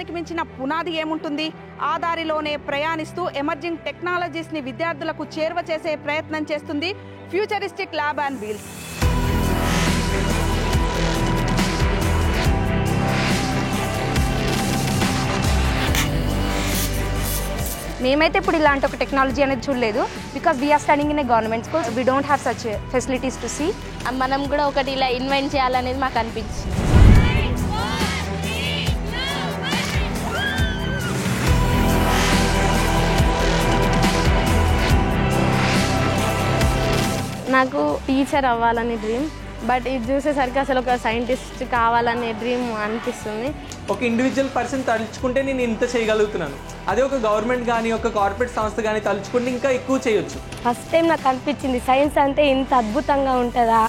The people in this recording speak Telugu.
విజ్ఞానానికి మించిన పునాది ఏముంటుంది? ఆ దారిలోనే ప్రయాణిస్తూ ఎమర్జింగ్ టెక్నాలజీస్ని విద్యార్థులకు చేరువ చేసే ప్రయత్నం చేస్తుంది ఫ్యూచరిస్టిక్ ల్యాబ్ అండ్ వీల్స్. మేమైతే ఇప్పుడు ఇలాంటి ఒక టెక్నాలజీ అనేది చూడలేదు. Because we are studying in a government schools, we don't have such facilities to see. మనం కూడా ఒకటి ఇలా ఇన్వెంట్ చేయాలనేది మాకు అనిపించింది. నాకు టీచర్ అవ్వాలని డ్రీమ్, బట్ ఇది చూసేసరికి అసలు ఒక సైంటిస్ట్ కావాలనే డ్రీమ్ అనిపిస్తుంది. ఒక ఇండివిజువల్ పర్సన్ తలుచుకుంటే నేను ఇంత చేయగలుగుతున్నాను, అదే ఒక గవర్నమెంట్ కానీ ఒక కార్పొరేట్ సంస్థ కానీ తలుచుకుంటే ఇంకా ఎక్కువ చేయొచ్చు. ఫస్ట్ టైం నాకు అనిపించింది సైన్స్ అంటే ఇంత అద్భుతంగా ఉంటుందా.